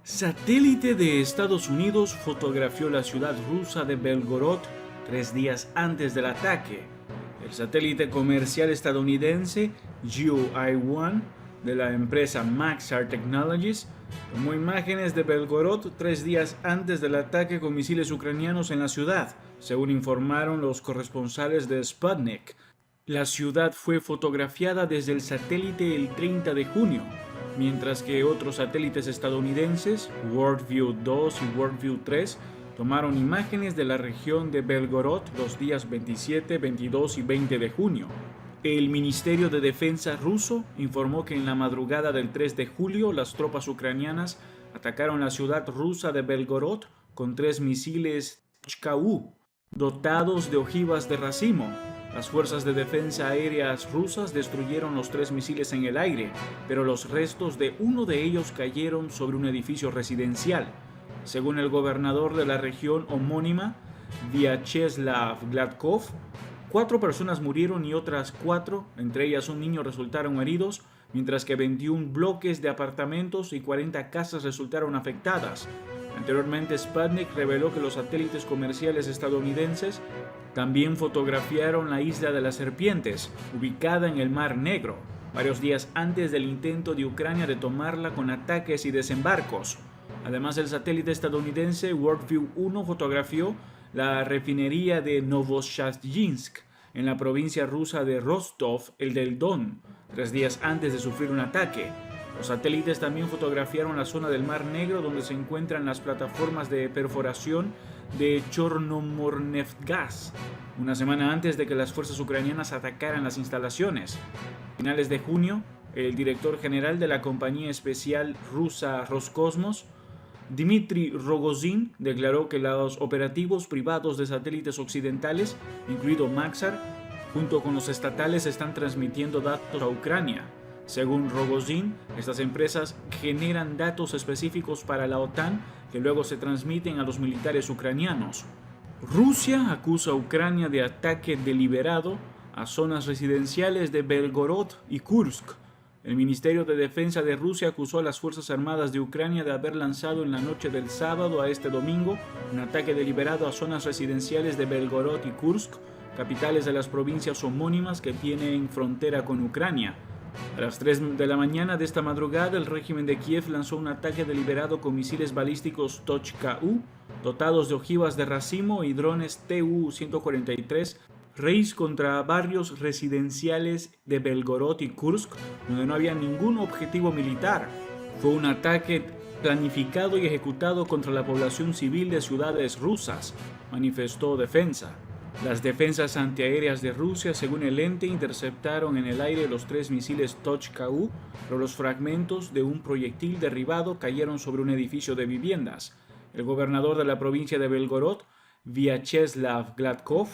Satélite de Estados Unidos fotografió la ciudad rusa de Belgorod 3 días antes del ataque. El satélite comercial estadounidense GeoEye-1 de la empresa Maxar Technologies tomó imágenes de Belgorod 3 días antes del ataque con misiles ucranianos en la ciudad, según informaron los corresponsales de Sputnik. La ciudad fue fotografiada desde el satélite el 30 de junio, mientras que otros satélites estadounidenses, Worldview 2 y Worldview 3, tomaron imágenes de la región de Belgorod los días 27, 22 y 20 de junio. El Ministerio de Defensa ruso informó que en la madrugada del 3 de julio las tropas ucranianas atacaron la ciudad rusa de Belgorod con 3 misiles Tochka-U, dotados de ojivas de racimo. Las fuerzas de defensa aéreas rusas destruyeron los 3 misiles en el aire, pero los restos de uno de ellos cayeron sobre un edificio residencial. Según el gobernador de la región homónima, Vyacheslav Gladkov, 4 personas murieron y otras 4, entre ellas un niño, resultaron heridos, mientras que 21 bloques de apartamentos y 40 casas resultaron afectadas. Anteriormente, Sputnik reveló que los satélites comerciales estadounidenses también fotografiaron la isla de las serpientes, ubicada en el Mar Negro, varios días antes del intento de Ucrania de tomarla con ataques y desembarcos. Además, el satélite estadounidense Worldview 1 fotografió la refinería de Novoshazyinsk, en la provincia rusa de Rostov el del Don, 3 días antes de sufrir un ataque. Los satélites también fotografiaron la zona del Mar Negro donde se encuentran las plataformas de perforación de Chornomorneftgaz, una semana antes de que las fuerzas ucranianas atacaran las instalaciones. A finales de junio, el director general de la compañía especial rusa Roscosmos, Dmitry Rogozin, declaró que los operativos privados de satélites occidentales, incluido Maxar, junto con los estatales, están transmitiendo datos a Ucrania. Según Rogozin, estas empresas generan datos específicos para la OTAN que luego se transmiten a los militares ucranianos. Rusia acusa a Ucrania de ataque deliberado a zonas residenciales de Belgorod y Kursk. El Ministerio de Defensa de Rusia acusó a las Fuerzas Armadas de Ucrania de haber lanzado en la noche del sábado a este domingo un ataque deliberado a zonas residenciales de Belgorod y Kursk, capitales de las provincias homónimas que tienen frontera con Ucrania. A las 3 de la mañana de esta madrugada, el régimen de Kiev lanzó un ataque deliberado con misiles balísticos Tochka-U, dotados de ojivas de racimo y drones Tu-143 Reis contra barrios residenciales de Belgorod y Kursk, donde no había ningún objetivo militar. Fue un ataque planificado y ejecutado contra la población civil de ciudades rusas, manifestó Defensa. Las defensas antiaéreas de Rusia, según el ente, interceptaron en el aire los 3 misiles Tochka-U, pero los fragmentos de un proyectil derribado cayeron sobre un edificio de viviendas. El gobernador de la provincia de Belgorod, Vyacheslav Gladkov,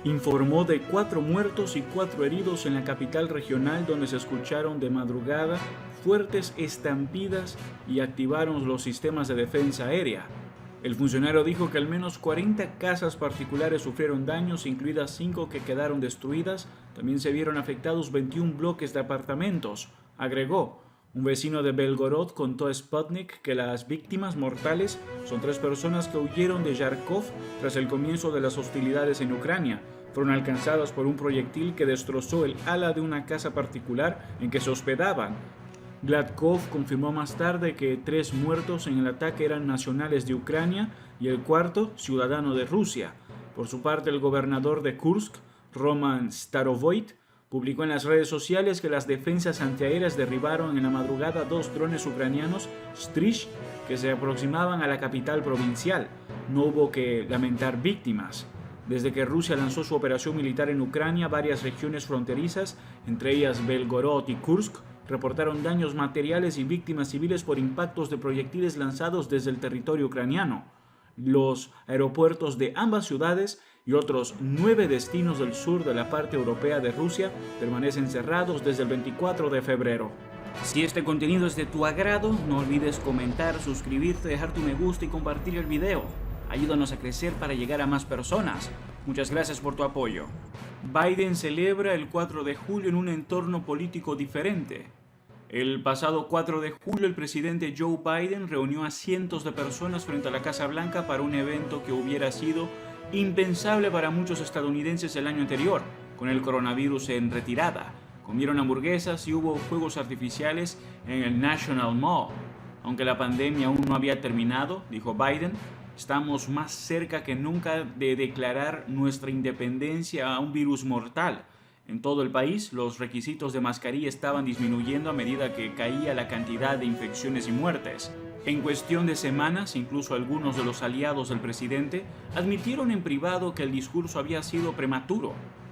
informó de 4 muertos y 4 heridos en la capital regional, donde se escucharon de madrugada fuertes estampidas y activaron los sistemas de defensa aérea. El funcionario dijo que al menos 40 casas particulares sufrieron daños, incluidas 5 que quedaron destruidas. También se vieron afectados 21 bloques de apartamentos. Agregó, un vecino de Belgorod contó a Sputnik que las víctimas mortales son 3 personas que huyeron de Yarkov tras el comienzo de las hostilidades en Ucrania. Fueron alcanzadas por un proyectil que destrozó el ala de una casa particular en que se hospedaban. Gladkov confirmó más tarde que 3 muertos en el ataque eran nacionales de Ucrania y el 4º ciudadano de Rusia. Por su parte, el gobernador de Kursk, Roman Starovoyt, publicó en las redes sociales que las defensas antiaéreas derribaron en la madrugada 2 drones ucranianos Stryj que se aproximaban a la capital provincial. No hubo que lamentar víctimas. Desde que Rusia lanzó su operación militar en Ucrania, varias regiones fronterizas, entre ellas Belgorod y Kursk, reportaron daños materiales y víctimas civiles por impactos de proyectiles lanzados desde el territorio ucraniano. Los aeropuertos de ambas ciudades y otros 9 destinos del sur de la parte europea de Rusia permanecen cerrados desde el 24 de febrero. Si este contenido es de tu agrado, no olvides comentar, suscribirte, dejar tu me gusta y compartir el video. Ayúdanos a crecer para llegar a más personas. Muchas gracias por tu apoyo. Biden celebra el 4 de julio en un entorno político diferente. El pasado 4 de julio, el presidente Joe Biden reunió a cientos de personas frente a la Casa Blanca para un evento que hubiera sido impensable para muchos estadounidenses el año anterior, con el coronavirus en retirada. Comieron hamburguesas y hubo fuegos artificiales en el National Mall. Aunque la pandemia aún no había terminado, dijo Biden, estamos más cerca que nunca de declarar nuestra independencia a un virus mortal. En todo el país, los requisitos de mascarilla estaban disminuyendo a medida que caía la cantidad de infecciones y muertes. En cuestión de semanas, incluso algunos de los aliados del presidente admitieron en privado que el discurso había sido prematuro.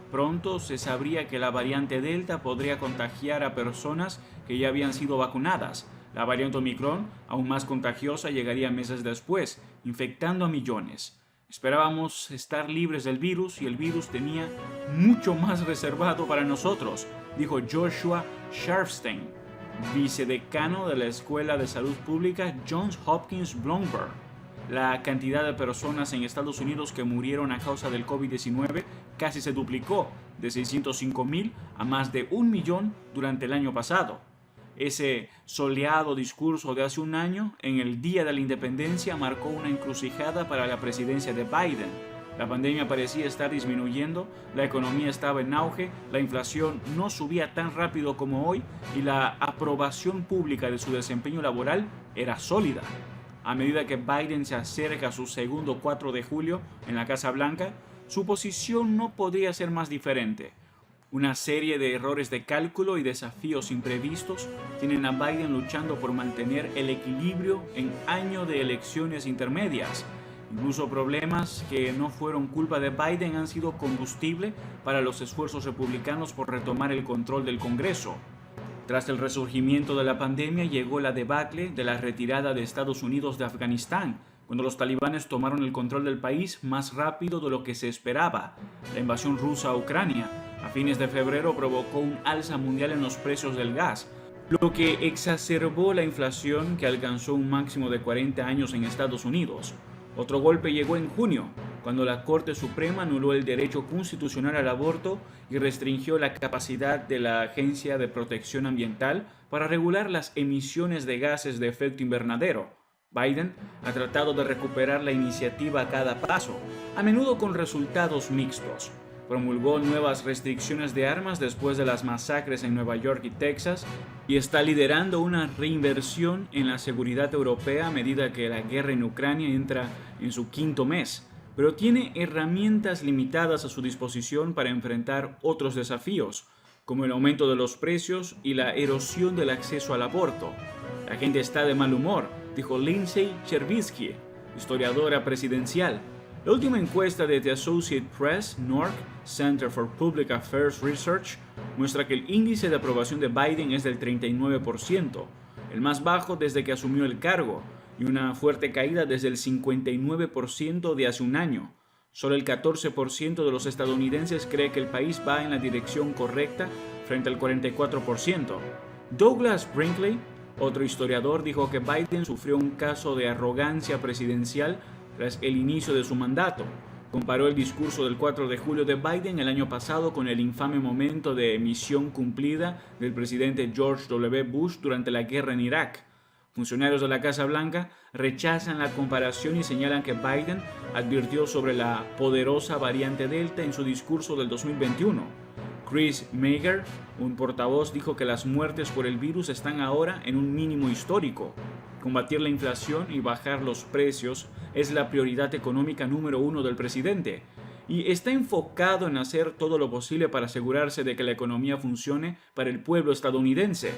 Pronto se sabría que la variante Delta podría contagiar a personas que ya habían sido vacunadas. La variante Omicron, aún más contagiosa, llegaría meses después, infectando a millones. Esperábamos estar libres del virus y el virus tenía mucho más reservado para nosotros, dijo Joshua Sharfstein, vicedecano de la Escuela de Salud Pública Johns Hopkins Bloomberg. La cantidad de personas en Estados Unidos que murieron a causa del COVID-19 casi se duplicó, de 605,000 a más de 1 millón durante el año pasado. Ese soleado discurso de hace un año, en el Día de la Independencia, marcó una encrucijada para la presidencia de Biden. La pandemia parecía estar disminuyendo, la economía estaba en auge, la inflación no subía tan rápido como hoy y la aprobación pública de su desempeño laboral era sólida. A medida que Biden se acerca a su segundo 4 de julio en la Casa Blanca, su posición no podría ser más diferente. Una serie de errores de cálculo y desafíos imprevistos tienen a Biden luchando por mantener el equilibrio en año de elecciones intermedias. Incluso problemas que no fueron culpa de Biden han sido combustible para los esfuerzos republicanos por retomar el control del Congreso. Tras el resurgimiento de la pandemia llegó la debacle de la retirada de Estados Unidos de Afganistán, cuando los talibanes tomaron el control del país más rápido de lo que se esperaba. La invasión rusa a Ucrania a fines de febrero provocó un alza mundial en los precios del gas, lo que exacerbó la inflación que alcanzó un máximo de 40 años en Estados Unidos. Otro golpe llegó en junio, cuando la Corte Suprema anuló el derecho constitucional al aborto y restringió la capacidad de la Agencia de Protección Ambiental para regular las emisiones de gases de efecto invernadero. Biden ha tratado de recuperar la iniciativa a cada paso, a menudo con resultados mixtos. Promulgó nuevas restricciones de armas después de las masacres en Nueva York y Texas y está liderando una reinversión en la seguridad europea a medida que la guerra en Ucrania entra en su 5º mes, pero tiene herramientas limitadas a su disposición para enfrentar otros desafíos, como el aumento de los precios y la erosión del acceso al aborto. La gente está de mal humor, dijo Lindsay Chervisky, historiadora presidencial. La última encuesta de The Associated Press, NORC, Center for Public Affairs Research, muestra que el índice de aprobación de Biden es del 39%, el más bajo desde que asumió el cargo, y una fuerte caída desde el 59% de hace un año. Solo el 14% de los estadounidenses cree que el país va en la dirección correcta frente al 44%. Douglas Brinkley, otro historiador, dijo que Biden sufrió un caso de arrogancia presidencial tras el inicio de su mandato. Comparó el discurso del 4 de julio de Biden el año pasado con el infame momento de misión cumplida del presidente George W. Bush durante la guerra en Irak. Funcionarios de la Casa Blanca rechazan la comparación y señalan que Biden advirtió sobre la poderosa variante Delta en su discurso del 2021. Chris Mager, un portavoz, dijo que las muertes por el virus están ahora en un mínimo histórico. Combatir la inflación y bajar los precios es la prioridad económica número 1 del presidente y está enfocado en hacer todo lo posible para asegurarse de que la economía funcione para el pueblo estadounidense,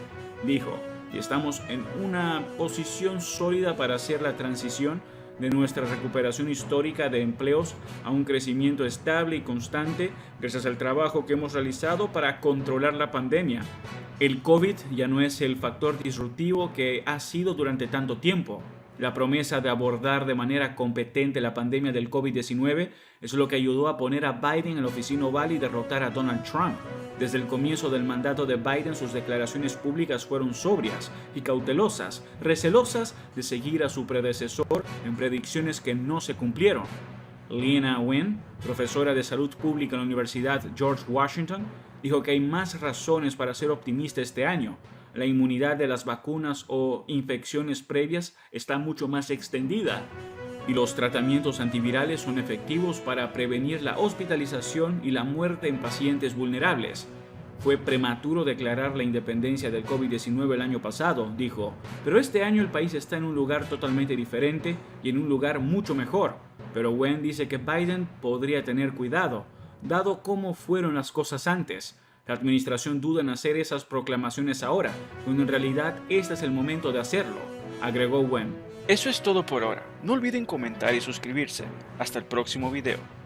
dijo, y estamos en una posición sólida para hacer la transición de nuestra recuperación histórica de empleos a un crecimiento estable y constante gracias al trabajo que hemos realizado para controlar la pandemia. El COVID ya no es el factor disruptivo que ha sido durante tanto tiempo. La promesa de abordar de manera competente la pandemia del COVID-19 es lo que ayudó a poner a Biden en la oficina oval y derrotar a Donald Trump. Desde el comienzo del mandato de Biden, sus declaraciones públicas fueron sobrias y cautelosas, recelosas de seguir a su predecesor en predicciones que no se cumplieron. Leana Wen, profesora de salud pública en la Universidad George Washington, dijo que hay más razones para ser optimista este año. la inmunidad de las vacunas o infecciones previas está mucho más extendida y los tratamientos antivirales son efectivos para prevenir la hospitalización y la muerte en pacientes vulnerables. Fue prematuro declarar la independencia del COVID-19 el año pasado, dijo, pero este año el país está en un lugar totalmente diferente y en un lugar mucho mejor. Pero Wen dice que Biden podría tener cuidado, dado cómo fueron las cosas antes. La administración duda en hacer esas proclamaciones ahora, cuando en realidad este es el momento de hacerlo, agregó Wen. Eso es todo por ahora. No olviden comentar y suscribirse. Hasta el próximo video.